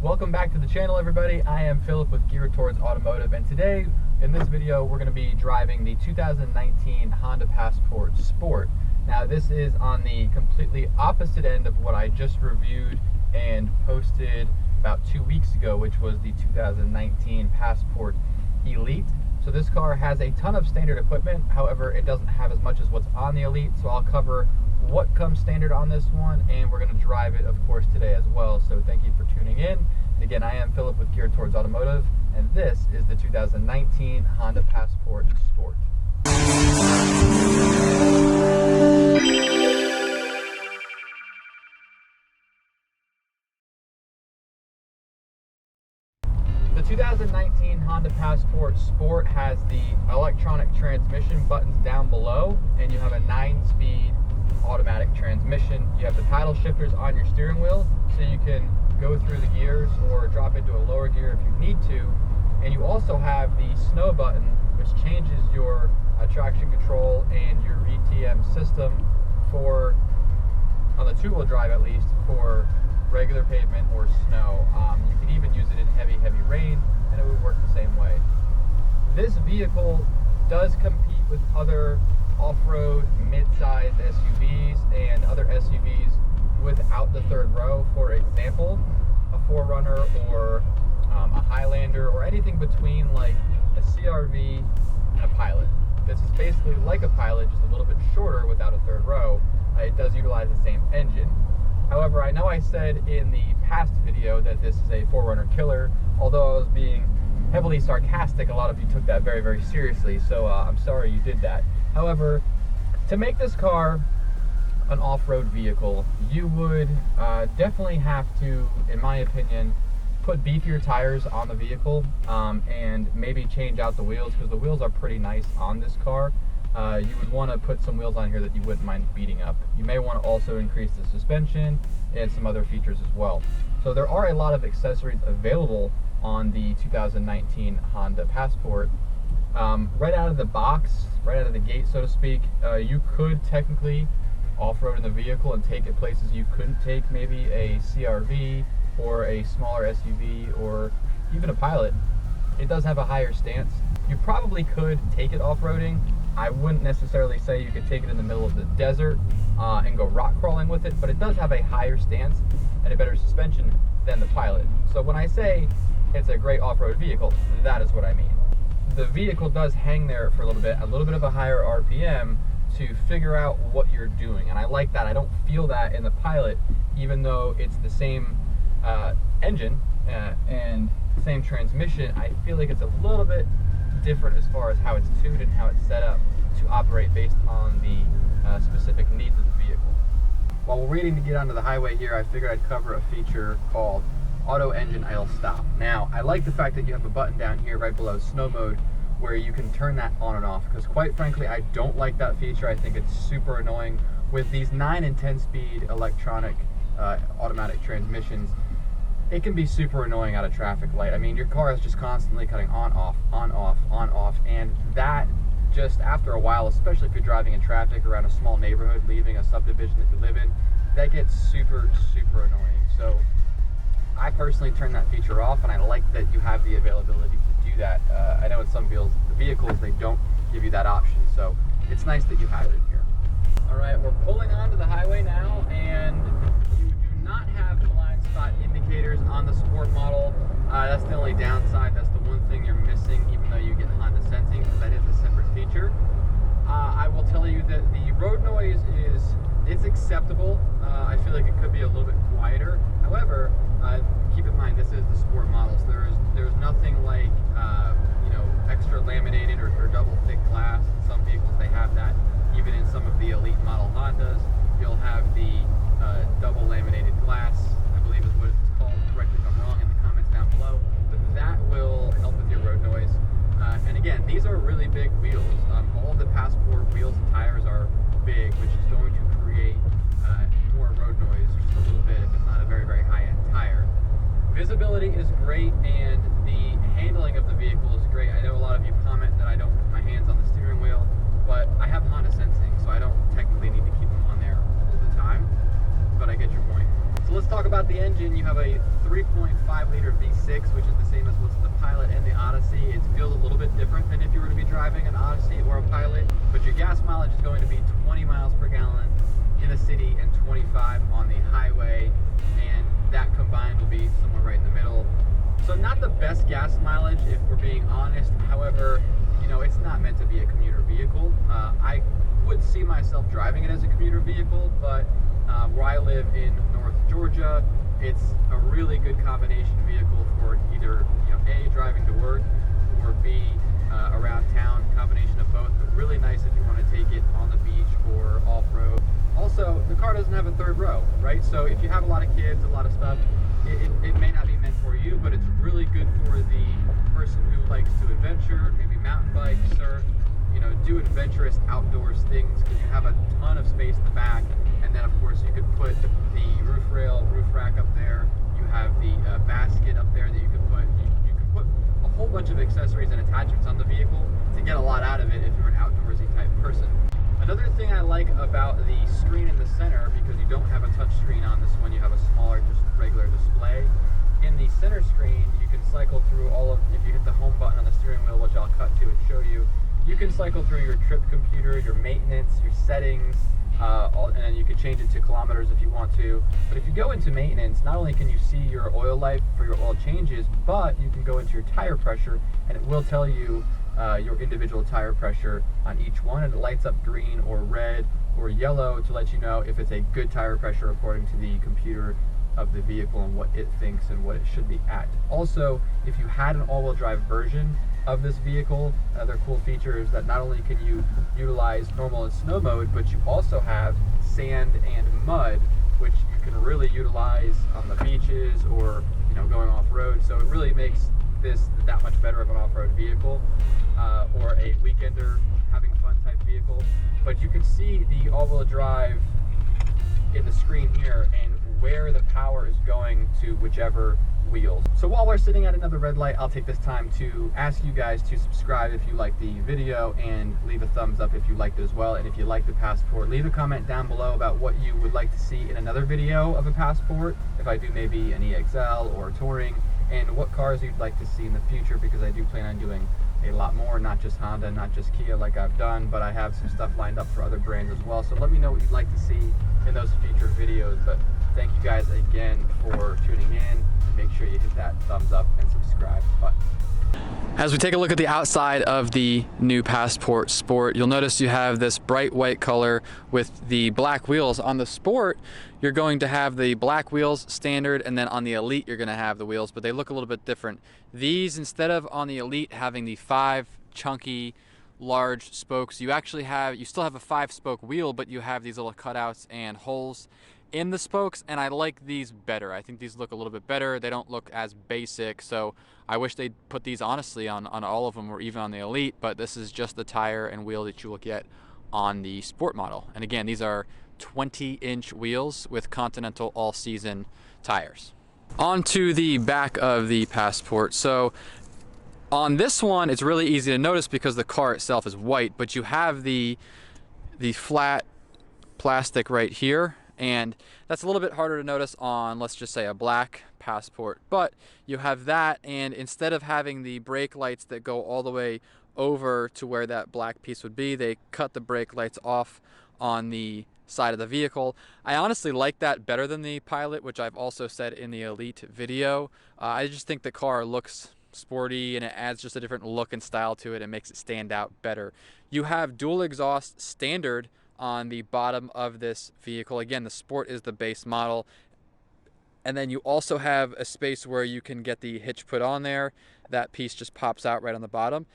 Welcome back to the channel, everybody. I am Philip with Geared Towards Automotive, and today in this video we're going to be driving the 2019 Honda Passport Sport. Now this is on the completely opposite end of what I just reviewed and posted about 2 weeks ago, which was the 2019 Passport Elite. So this car has a ton of standard equipment, however it doesn't have as much as what's on the Elite, so I'll cover what comes standard on this one, and we're going to drive it, of course, today as well. So thank you for tuning in. And again, I am Philip with Geared Towards Automotive, and this is the 2019 Honda Passport Sport. The 2019 Honda Passport Sport has the electronic transmission buttons down below, and you have a 9-speed automatic transmission. You have the paddle shifters on your steering wheel, so you can go through the gears or drop into a lower gear if you need to. And you also have the snow button, which changes your traction control and your VTM system for, on the two-wheel drive at least, for regular pavement or snow. You can even use it in heavy rain, and it would work the same way. This vehicle does compete with other off-road mid-sized SUVs and other SUVs without the third row. For example, a 4Runner or a Highlander, or anything between like a CR-V and a Pilot. This is basically like a Pilot, just a little bit shorter without a third row. It does utilize the same engine. However, I know I said in the past video that this is a 4Runner killer. Although I was being heavily sarcastic, a lot of you took that very seriously, so I'm sorry you did that. However, to make this car an off-road vehicle, you would definitely have to, in my opinion, put beefier tires on the vehicle and maybe change out the wheels, because the wheels are pretty nice on this car. You would want to put some wheels on here that you wouldn't mind beating up. You may want to also increase the suspension and some other features as well. So there are a lot of accessories available on the 2019 Honda Passport. Right out of the box, right out of the gate, so to speak, you could technically off-road in the vehicle and take it places you couldn't take maybe a CR-V or a smaller SUV or even a Pilot. It does have a higher stance. You probably could take it off-roading. I wouldn't necessarily say you could take it in the middle of the desert and go rock crawling with it, but it does have a higher stance and a better suspension than the Pilot. So when I say it's a great off-road vehicle, that is what I mean. The vehicle does hang there for a little bit of a higher RPM to figure out what you're doing, and I like that. I don't feel that in the Pilot, even though it's the same engine and same transmission. I feel like it's a little bit different as far as how it's tuned and how it's set up to operate based on the specific needs of the vehicle. While we're waiting to get onto the highway here, I figured I'd cover a feature called Auto Engine Idle Stop. Now, I like the fact that you have a button down here right below snow mode where you can turn that on and off, because quite frankly, I don't like that feature. I think it's super annoying. With these 9 and 10 speed electronic automatic transmissions, it can be super annoying at a traffic light. I mean, your car is just constantly cutting on, off, and that just after a while, especially if you're driving in traffic around a small neighborhood, leaving a subdivision that you live in, that gets super annoying. So I personally turn that feature off, and I like that you have the availability to do that. I know in some vehicles they don't give you that option, so it's nice that you have it in here. All right, we're pulling onto the highway now, and you do not have blind spot indicators on the Sport model. That's the only downside. That's the one thing you're missing, even though you get Honda Sensing, because that is a separate feature. I will tell you that the road noise it's acceptable. I feel like it could be a little bit quieter. However, keep in mind this is the Sport model, so there's nothing like extra laminated or double thick glass. In some vehicles they have that. Even in some of the Elite model Hondas, you'll have the double laminated glass, I believe is what it's called. Correct me if I'm wrong in the comments down below. But that will help with your road noise. And again, these are really big wheels. All of the Passport wheels and tires are big, which is going to create more road noise just a little bit if it's not a very high-end tire. Visibility is great, and the handling of the vehicle is great. I know a lot of you comment that I don't put my hands on the steering wheel, but I have Honda Sensing, so I don't technically need to keep them on there all the time, but I get your point. So let's talk about the engine. You have a 3.5 liter V6, which is the same as what's in the Pilot and the Odyssey. It feels a little bit different than if you were to be driving an Odyssey or a Pilot, but your gas mileage is going to be 20 miles per gallon in the city and 25 on the highway, and that combined will be somewhere right in the middle. So not the best gas mileage if we're being honest. However, you know, it's not meant to be a commuter vehicle. I would see myself driving it as a commuter vehicle, but where I live in North Georgia, it's a really good combination vehicle for either, you know, A, driving to work, or B, around town, combination of both, but really nice if you want to take it on the beach or off-road. Also, the car doesn't have a third row, right? So if you have a lot of kids, a lot of stuff, it may not be meant for you, but it's really good for the person who likes to adventure, maybe mountain bike, surf, you know, do adventurous outdoors things, because you have a ton of space in the back. And then of course you could put the roof rail, roof rack up there. You have the basket up there that you could put. You could put a whole bunch of accessories and attachments on the vehicle to get a lot out of it if you're an outdoorsy type person. Another thing I like about the screen in the center, because you don't have a touch screen on this one, you have a smaller, just regular display. In the center screen, you can cycle through all of, if you hit the home button on the steering wheel, which I'll cut to and show you, you can cycle through your trip computer, your maintenance, your settings, and then you can change it to kilometers if you want to. But if you go into maintenance, not only can you see your oil life for your oil changes, but you can go into your tire pressure, and it will tell you your individual tire pressure on each one, and it lights up green or red or yellow to let you know if it's a good tire pressure according to the computer of the vehicle and what it thinks and what it should be at. Also, if you had an all-wheel drive version of this vehicle, another cool feature is that not only can you utilize normal and snow mode, but you also have sand and mud, which you can really utilize on the beaches or, you know, going off-road. So it really makes this that much better of an off-road vehicle, or a weekender having fun type vehicle. But you can see the all-wheel drive in the screen here and where the power is going to whichever wheels. So while we're sitting at another red light, I'll take this time to ask you guys to subscribe if you like the video, and leave a thumbs up if you liked it as well. And if you like the Passport, leave a comment down below about what you would like to see in another video of a Passport, if I do maybe an EXL or a Touring, and what cars you'd like to see in the future, because I do plan on doing a lot more, not just Honda, not just Kia like I've done, but I have some stuff lined up for other brands as well. So let me know what you'd like to see in those future videos. But thank you guys again for tuning in. Make sure you hit that thumbs up and subscribe button. As we take a look at the outside of the new Passport Sport, you'll notice you have this bright white color with the black wheels. On the Sport, you're going to have the black wheels standard, and then on the Elite you're going to have the wheels, but they look a little bit different. These, instead of on the Elite having the 5 chunky large spokes, you still have a 5-spoke wheel, but you have these little cutouts and holes in the spokes, and I like these better. I think these look a little bit better. They don't look as basic, so I wish they'd put these honestly on all of them, or even on the Elite, but this is just the tire and wheel that you will get on the Sport model. And again, these are 20-inch wheels with Continental all-season tires. On to the back of the Passport. So on this one, it's really easy to notice because the car itself is white, but you have the flat plastic right here, and that's a little bit harder to notice on, let's just say, a black Passport. But you have that, and instead of having the brake lights that go all the way over to where that black piece would be, they cut the brake lights off on the side of the vehicle. I honestly like that better than the Pilot, which I've also said in the Elite video. I just think the car looks sporty, and it adds just a different look and style to it and makes it stand out better. You have dual exhaust standard on the bottom of this vehicle. Again, the Sport is the base model, and then you also have a space where you can get the hitch put on there. That piece just pops out right on the bottom.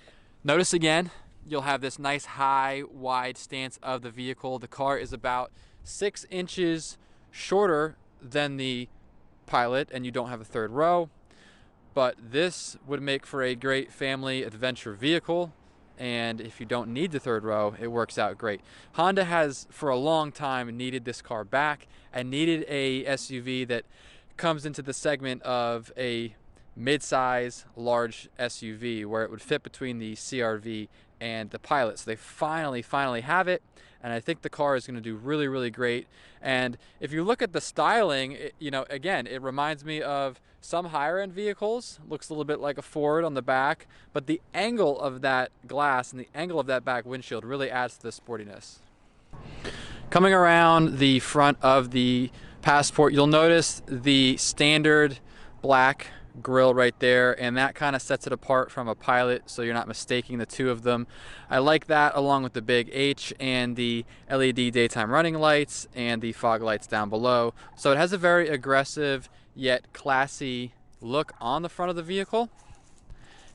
Notice again, you'll have this nice high wide stance of the vehicle. The car is about 6 inches shorter than the Pilot, and you don't have a third row, but this would make for a great family adventure vehicle. And if you don't need the third row, it works out great. Honda has for a long time needed this car back and needed a SUV that comes into the segment of a mid-size, large SUV where it would fit between the CR-V and the Pilot. So they finally have it, and I think the car is going to do really great. And if you look at the styling, you know, again, it reminds me of some higher-end vehicles. Looks a little bit like a Ford on the back, but the angle of that glass and the angle of that back windshield really adds to the sportiness. Coming around the front of the Passport, you'll notice the standard black grille right there, and that kind of sets it apart from a Pilot, so you're not mistaking the two of them. I like that, along with the big H and the LED daytime running lights and the fog lights down below. So it has a very aggressive yet classy look on the front of the vehicle.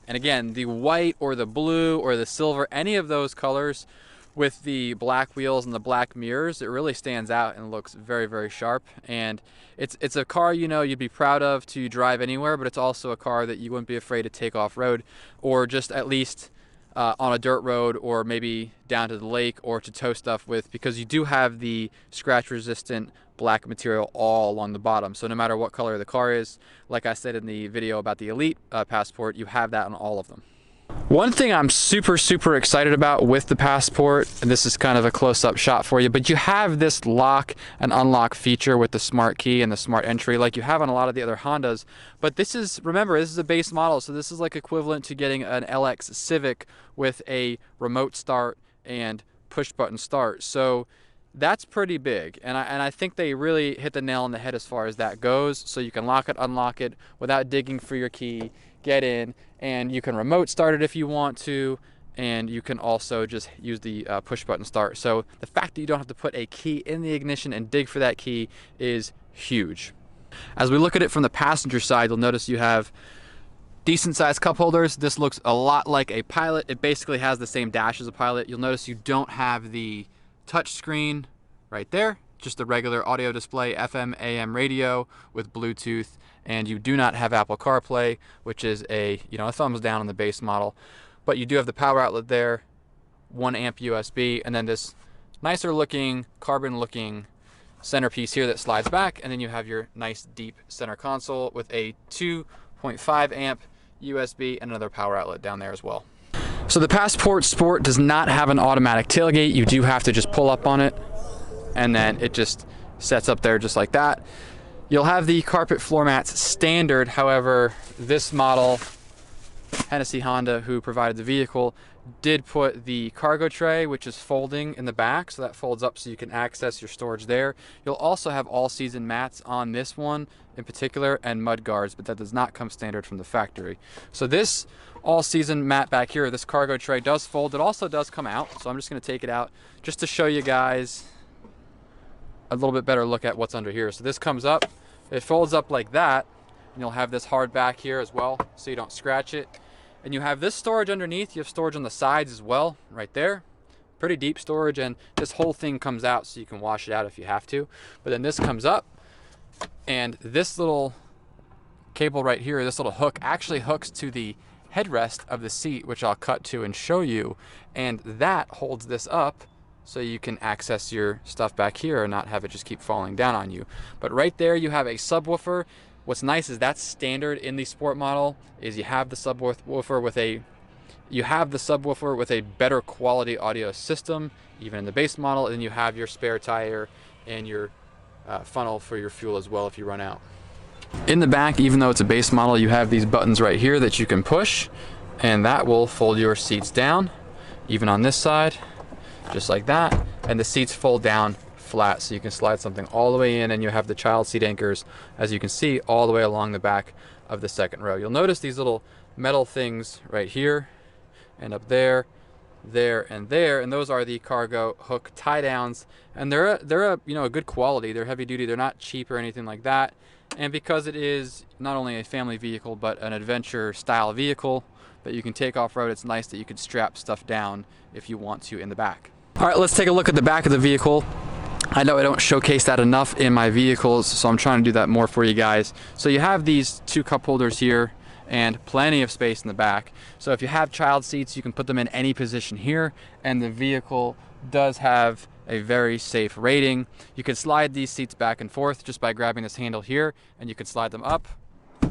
And again, the white or the blue or the silver, any of those colors with the black wheels and the black mirrors, it really stands out and looks very sharp. And it's a car, you know, you'd be proud of to drive anywhere, but it's also a car that you wouldn't be afraid to take off road, or just at least on a dirt road, or maybe down to the lake, or to tow stuff with, because you do have the scratch resistant black material all along the bottom. So no matter what color the car is, like I said in the video about the Elite Passport, you have that on all of them. One thing I'm super excited about with the Passport, and this is kind of a close-up shot for you, but you have this lock and unlock feature with the smart key and the smart entry like you have on a lot of the other Hondas. But this is, remember, this is a base model, so this is like equivalent to getting an LX Civic with a remote start and push button start. So that's pretty big, and I think they really hit the nail on the head as far as that goes. So you can lock it, unlock it without digging for your key, get in, and you can remote start it if you want to, and you can also just use the push button start. So the fact that you don't have to put a key in the ignition and dig for that key is huge. As we look at it from the passenger side, you'll notice you have decent sized cup holders. This looks a lot like a Pilot. It basically has the same dash as a Pilot. You'll notice you don't have the touch screen right there, just the regular audio display, FM, AM radio with Bluetooth, and you do not have Apple CarPlay, which is a thumbs down on the base model. But you do have the power outlet there, 1 amp USB, and then this nicer looking, carbon looking centerpiece here that slides back, and then you have your nice deep center console with a 2.5 amp USB and another power outlet down there as well. So the Passport Sport does not have an automatic tailgate. You do have to just pull up on it, and then it just sets up there just like that. You'll have the carpet floor mats standard. However, this model, Hennessy Honda, who provided the vehicle, did put the cargo tray, which is folding in the back, so that folds up so you can access your storage there. You'll also have all-season mats on this one in particular, and mud guards, but that does not come standard from the factory. So this all-season mat back here, this cargo tray, does fold. It also does come out, so I'm just going to take it out just to show you guys a little bit better look at what's under here. So this comes up, it folds up like that, and you'll have this hard back here as well, so you don't scratch it. And you have this storage underneath. You have storage on the sides as well, right there. Pretty deep storage, and this whole thing comes out so you can wash it out if you have to. But then this comes up, and this little cable right here, this little hook, actually hooks to the headrest of the seat, which I'll cut to and show you. And that holds this up so you can access your stuff back here and not have it just keep falling down on you. But right there you have a subwoofer. What's nice is that's standard in the Sport model, is you have the subwoofer with a better quality audio system, even in the base model, and you have your spare tire and your funnel for your fuel as well if you run out. In the back, even though it's a base model, you have these buttons right here that you can push, and that will fold your seats down, even on this side, just like that. And the seats fold down flat, so you can slide something all the way in, and you have the child seat anchors, as you can see, all the way along the back of the second row. You'll notice these little metal things right here and up there, and there, and those are the cargo hook tie downs, and they're a good quality. They're heavy duty. They're not cheap or anything like that. And because it is not only a family vehicle but an adventure style vehicle that you can take off road, it's nice that you could strap stuff down if you want to in the back. All right, let's take a look at the back of the vehicle. I know I don't showcase that enough in my vehicles, so I'm trying to do that more for you guys. So you have these two cup holders here and plenty of space in the back. So if you have child seats, you can put them in any position here, and the vehicle does have a very safe rating. You can slide these seats back and forth just by grabbing this handle here, and you can slide them up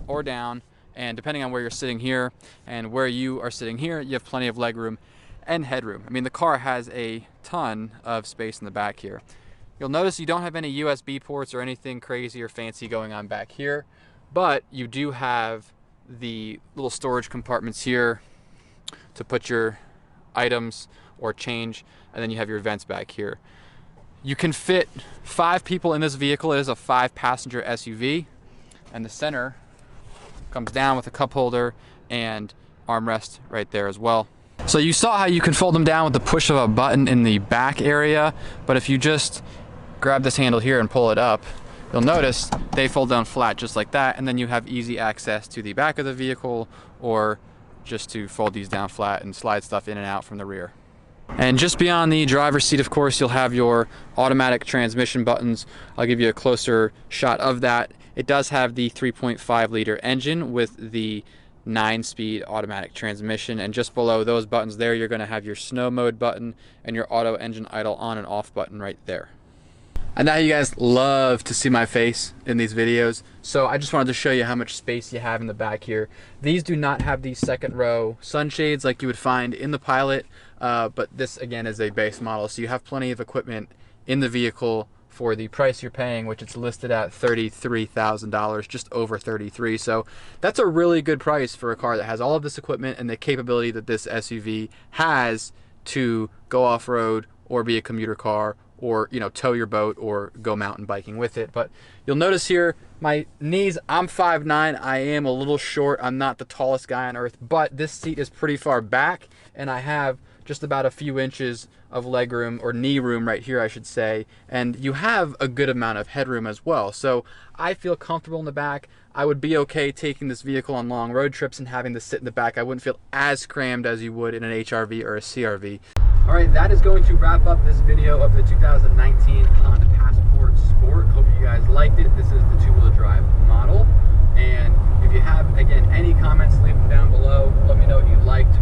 or down, And depending on where you're sitting here and where you are sitting here, you have plenty of legroom and headroom. I mean, the car has a ton of space in the back here. You'll notice you don't have any USB ports or anything crazy or fancy going on back here, but you do have the little storage compartments here to put your items or change, and then you have your vents back here. You can fit 5 people in this vehicle. It is a 5-passenger SUV, and the center comes down with a cup holder and armrest right there as well. So you saw how you can fold them down with the push of a button in the back area, but if you just grab this handle here and pull it up, you'll notice they fold down flat just like that, and then you have easy access to the back of the vehicle, or just to fold these down flat and slide stuff in and out from the rear. And just beyond the driver's seat, of course, you'll have your automatic transmission buttons. I'll give you a closer shot of that. It does have the 3.5 liter engine with the 9-speed automatic transmission, and just below those buttons there, you're going to have your snow mode button and your auto engine idle on and off button right there. I know you guys love to see my face in these videos, so I just wanted to show you how much space you have in the back here. These do not have these second row sunshades like you would find in the Pilot, but this again is a base model, so you have plenty of equipment in the vehicle for the price you're paying, which it's listed at $33,000, just over 33. So that's a really good price for a car that has all of this equipment and the capability that this SUV has to go off-road or be a commuter car, or, you know, tow your boat or go mountain biking with it. But you'll notice here, my knees, I'm 5'9", I am a little short, I'm not the tallest guy on earth, but this seat is pretty far back, and I have just about a few inches of leg room, or knee room right here, I should say, and you have a good amount of headroom as well. So I feel comfortable in the back. I would be okay taking this vehicle on long road trips and having to sit in the back. I wouldn't feel as crammed as you would in an HRV or a CRV. All right, that is going to wrap up this video of the 2019 Honda Passport Sport. Hope you guys liked it. This is the 2-wheel drive model. And if you have, again, any comments, leave them down below. Let me know what you liked,